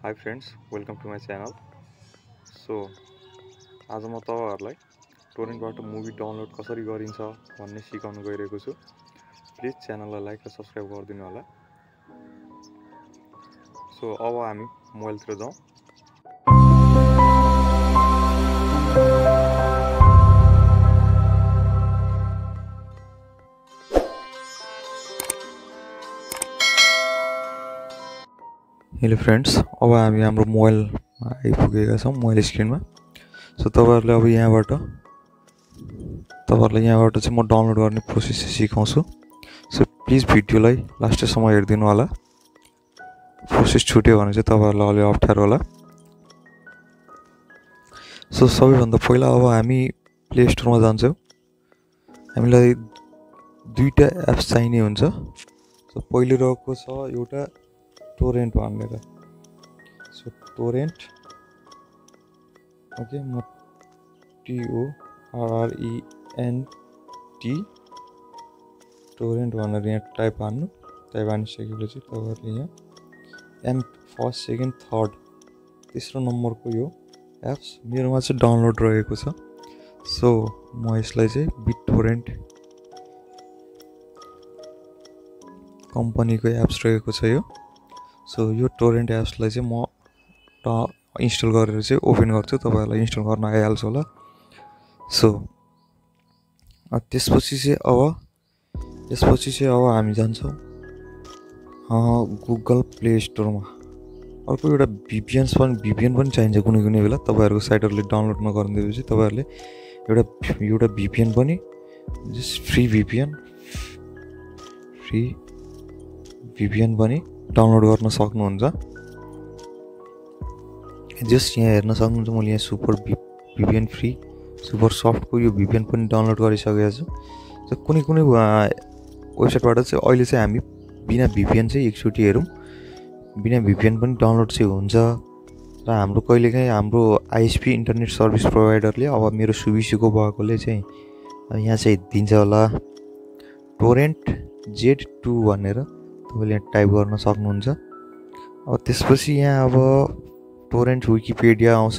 Hi friends, welcome to my channel. So आज म तपाईहरुलाई टोरेन्टबाट मुभी डाउनलोड कसरी गरिन्छ भन्ने सिकाउन गइरहेको छु। प्लिज च्यानललाई लाइक र सब्स्क्राइब गरिदिनु होला। सो अब हामी मोबाइलतिर जाउँ। हेलो फ्रेन्ड्स, अब हामी हाम्रो मोबाइलमा आइपुगेका छौं, मोबाइल स्क्रिनमा। सो तपाईहरुले अब यहाँबाट चाहिँ म डाउनलोड गर्ने प्रोसेस सिकाउँछु। सो प्लिज भिडियोलाई लास्टसम्म हेर्दिनु होला। प्रोसेस छुट्यो भने चाहिँ तपाईहरुलाई अलि अप्ठ्यारो होला। सो सबैभन्दा पहिला अब हामी प्ले स्टोरमा जान्छौं। हामीलाई दुईटा एप्स चाहिने हुन्छ। सो पहिलो रहेको छ एउटा torrent भनेर। सो torrent ओके म TORRENT torrent भनेर यहाँ टाइप हानिसकेपछि तपाईहरुले यहाँ फर्स्ट सेकेन्ड थर्ड तेस्रो नम्बरको यो एप्स मेरोमा चाहिँ डाउनलोड रहेको छ। सो म यसलाई चाहिँ torrent कम्पनीको एप्स रहेको छ यो। सो यो torrent एप्सलाई चाहिँ म इन्स्टल गरेर चाहिँ ओपन गर्छु। तपाईहरुलाई इन्स्टल गर्न आइहाल्छ होला। सो त्यसपछि चाहिँ अब हामी जान्छौं गुगल प्ले स्टोरमा। अर्को एउटा VPN पनि चाहिन्छ कुनै बेला। तपाईहरुको साइटहरुले डाउनलोड नगर्दिएपछि तपाईहरुले एउटा VPN पनि जस्ट फ्री VPN पनि डाउनलोड गर्न सक्नुहुन्छ। जस्ट यहाँ हेर्न सक्नुहुन्छ मैले यहाँ super VPN free super soft को यो VPN पनि डाउनलोड गरिसकेको छु। सो कुनै वेबसाइटबाट चाहिँ अहिले चाहिँ हामी बिना VPN चाहिँ एकचोटी हेरौं। बिना VPN पनि डाउनलोड चाहिँ हुन्छ र हाम्रो कहिलेकाहीँ हाम्रो ISP इन्टरनेट सर्भिस प्रोवाइडरले अब मेरो सुविसीको भएकोले चाहिँ यहाँ चाहिँ दिन्छ होला torrent Z2 भनेर तपाईले यहाँ टाइप गर्न सक्नुहुन्छ। अब त्यसपछि यहाँ अब torrent विकिपीडिया आउँछ।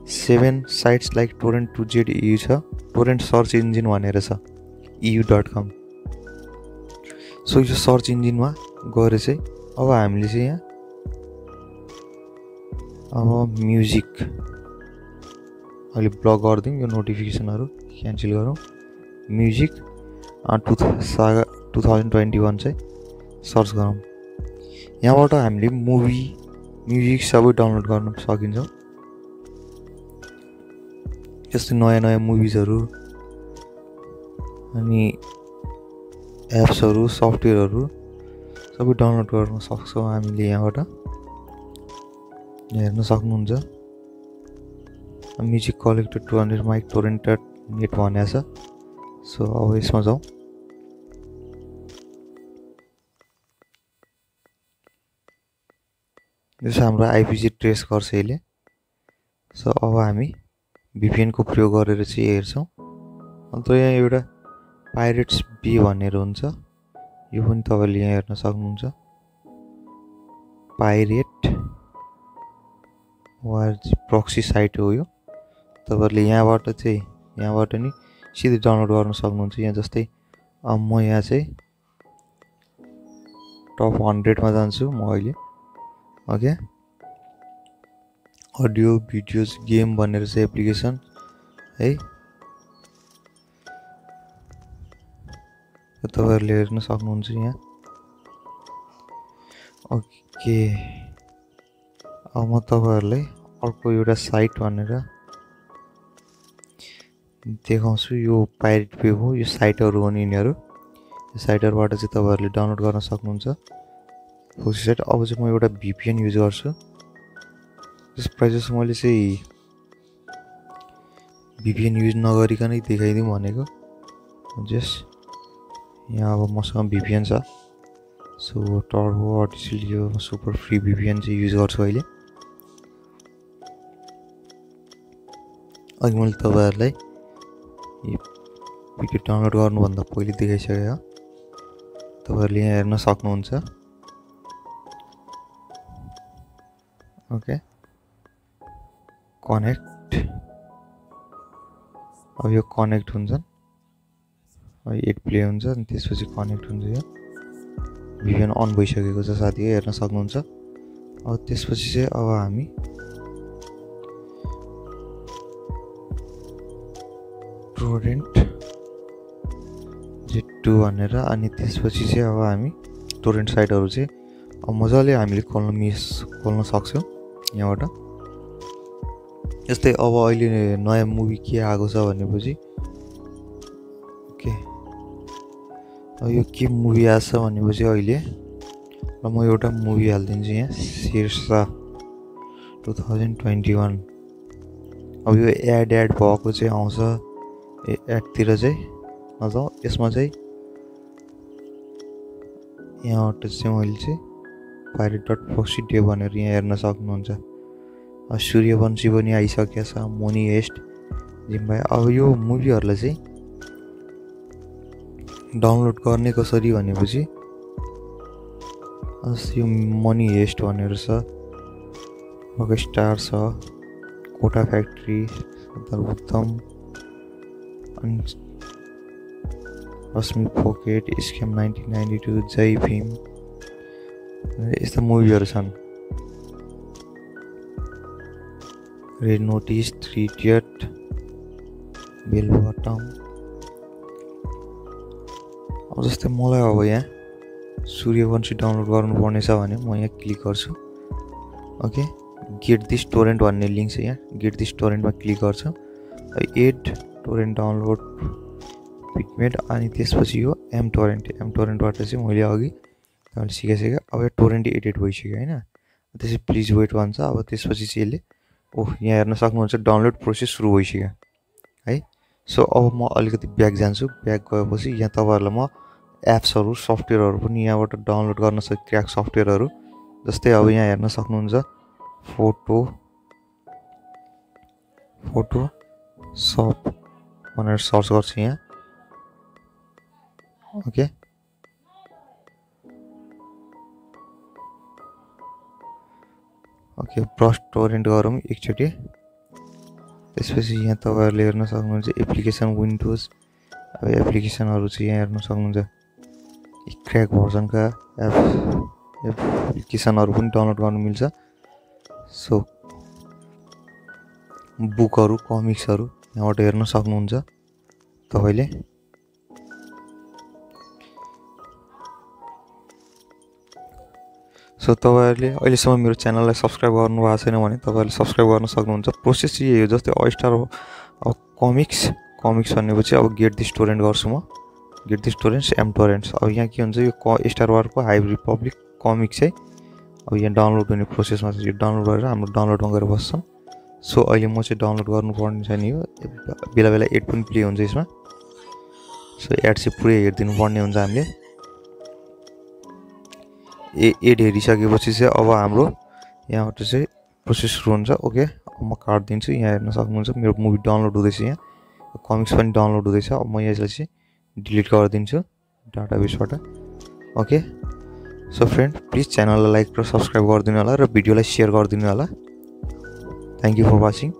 7 sites like torrent to Z EU छ। torrent सर्च इन्जिन भनेर छ eu.com। सो यो सर्च इन्जिनमा गएर चाहिँ अब हामीले चाहिँ यहाँ अब म्युजिक अहिले ब्लक गर्दियौं। यो नोटिफिकेसनहरु क्यान्सल गरौँ। म्युजिक 2021 चाहिँ सर्च गरौँ। यहाँबाट हामीले म्युजिक सबै डाउनलोड गर्न सकिन्छ। जस्तै नयाँ मुभिजहरु अनि एप्सहरु सफ्टवेयरहरु सबै डाउनलोड गर्न सक्छौं हामीले। यहाँबाट हेर्न सक्नुहुन्छ म्युजिक कलेक्टेड 200 माइक torrent.net भनेको छ। सो अब यसमा जाउँ। यो हाम्रो आइपी ट्रेस गर्छ यसले। सो अब हामी VPN को प्रयोग गरेर चाहिँ हेर्छौं। अन्त यहाँ एउटा पाइरेट्स बी भनेर हुन्छ। यो पनि तपाईले यहाँ हेर्न सक्नुहुन्छ। पाइरेट प्रक्सी साइट हो यो। तपाईले यहाँबाट नि सिधै डाउनलोड गर्न सक्नुहुन्छ। यहाँ जस्तै म यहाँ चाहिँ टप 100 मा जान्छु म अहिले। ओके अडियो भिडियोज गेम भनेर चाहिँ एप्लिकेसन है तपाईहरुले हेर्न सक्नुहुन्छ यहाँ। ओके अब म तपाईहरुलाई अर्को एउटा साइट भनेर देखाउँछु। यो पाइरेट पे हो। यो साइटहरु हो नि यिनीहरु। यो साइटहरुबाट चाहिँ तपाईहरुले डाउनलोड गर्न सक्नुहुन्छ साइट। अब चाहिँ म एउटा VPN युज गर्छु। त्यस प्राइजेस मैले चाहिँ VPN युज नगरिकनै देखाइदिउँ भनेको। जस्ट यहाँ अब मसँग VPN छ। सो टर्बो अडिसिलियो सुपर फ्री VPN चाहिँ युज गर्छु अहिले। अघि मैले तपाईहरुलाई भिडियो डाउनलोड गर्नुभन्दा पहिले देखाइसकेँ। तपाईहरुले यहाँ हेर्न सक्नुहुन्छ। ओके कनेक्ट अब यो कनेक्ट हुन्छ अब एड प्ले हुन्छ अनि त्यसपछि कनेक्ट हुन्छ यो भिपिएन अन भइसकेको छ साथी हेर्न सक्नुहुन्छ अब त्यसपछि चाहिँ अब हामी टोरेन्ट Z2 भनेर अनि त्यसपछि चाहिँ अब हामी टोरेन्ट साइटहरु चाहिँ अब मजाले हामीले खोल्न सक्छौं यहाँबाट यस्तै अब अहिले नयाँ मुभी के आएको छ भनेपछि ओके अब यो के मुभी आछ भनेपछि अहिले र म एउटा मुभी हाल्दिन्छु यहाँ शीर्षा 2021 अब यो एड भएको चाहिँ आउँछ एड तिर चाहिँ नजाऊ यसमा चाहिँ यहाँबाट चाहिँ मैले चाहिँ pirate.proxy डे भनेर यहाँ हेर्न सक्नुहुन्छ सूर्यवंशी पनि आइसकेको छ मनी हेस्ट जिम्बाई अब यो मुभीहरुलाई चाहिँ डाउनलोड गर्ने कसरी भनेपछि यो मनी हेस्ट भनेर छ रकस्टार छ कोटा फ्याक्ट्री उत्तम अनि रश्मि पोकेट स्क्याम 1992 जय भीम यस्ता मुभीहरु छन् रेड नोटिस 3 इडियट बेल बटम अब जस्तै मलाई अब यहाँ सूर्यवंशी डाउनलोड गर्नु पर्ने छ भने म यहाँ क्लिक गर्छु ओके गेट दिस टोरेन्ट भन्ने लिंक छ यहाँ गेट दिस टोरेन्टमा क्लिक गर्छु एड टोरेन्ट डाउनलोड बिटमेट अनि त्यसपछि यो एम टोरेन्टबाट चाहिँ मैले अघि तपाईले सिकाइसके अब यो टोरेन्ट एडिट भइसक्यो हैन त्यसपछि प्लिज वेट भन्छ अब त्यसपछि चाहिँ यसले ओह यहाँ हेर्न सक्नुहुन्छ डाउनलोड प्रोसेस सुरु भइसक्यो है सो अब म अलिकति ब्याक जान्छु ब्याक गएपछि यहाँ तपाईहरुलाई म एप्सहरु सफ्टवेयरहरु पनि यहाँबाट डाउनलोड गर्न सक्छ क्र्याक सफ्टवेयरहरु जस्तै अब यहाँ हेर्न सक्नुहुन्छ फोटो शप भनेर सर्च गर्छु यहाँ ओके ओके ब्रश टोरेन्ट गरौँ एकचोटी त्यसपछि यहाँ तपाईहरुले हेर्न सक्नुहुन्छ एप्लिकेसन विन्डोज अब एप्लिकेसनहरु चाहिँ यहाँ हेर्न सक्नुहुन्छ क्र्याक भर्जनका एप्लिकेसनहरु पनि डाउनलोड गर्न मिल्छ सो बुकहरु कमिक्सहरु यहाँबाट हेर्न सक्नुहुन्छ तपाईले सो तपाईहरुले अहिलेसम्म मेरो च्यानललाई सब्स्क्राइब गर्नु भएको छैन भने तपाईहरुले सब्स्क्राइब गर्न सक्नुहुन्छ प्रोसेस चाहिँ यही हो जस्तै अस्टार कमिक्स भनेपछि अब गेट दिस टोरेन्ट गर्छु म गेट दिस टोरेन्ट्स एम टोरेन्ट्स अब यहाँ के हुन्छ यो स्टार वारको हाई रिपब्लिक कमिक्स चाहिँ अब यहाँ डाउनलोड हुने प्रोसेसमा चाहिँ यो डाउनलोड गरेर हाम्रो डाउनलोडमा गएर बस्छन् सो अहिले म चाहिँ डाउनलोड गर्नुपर्ने छ नि यो बेला बेला एड पनि प्ले हुन्छ यसमा सो एड चाहिँ पुरै हेर्दिनु पर्ने हुन्छ हामीले एड हेरिसकेपछि चाहिँ अब हाम्रो यहाँबाट चाहिँ प्रोसेस सुरु हुन्छ ओके अब म काट्दिन्छु यहाँ हेर्न सक्नुहुन्छ मेरो मुभी डाउनलोड हुँदैछ यहाँ कमिक्स पनि डाउनलोड हुँदैछ अब म यसलाई चाहिँ डिलिट गरिदिन्छु डाटाबेसबाट ओके सो फ्रेन्ड प्लिज च्यानललाई लाइक र सब्स्क्राइब गरिदिनु होला र भिडियोलाई शेयर गरिदिनु होला थ्यांक यू फर वाचिङ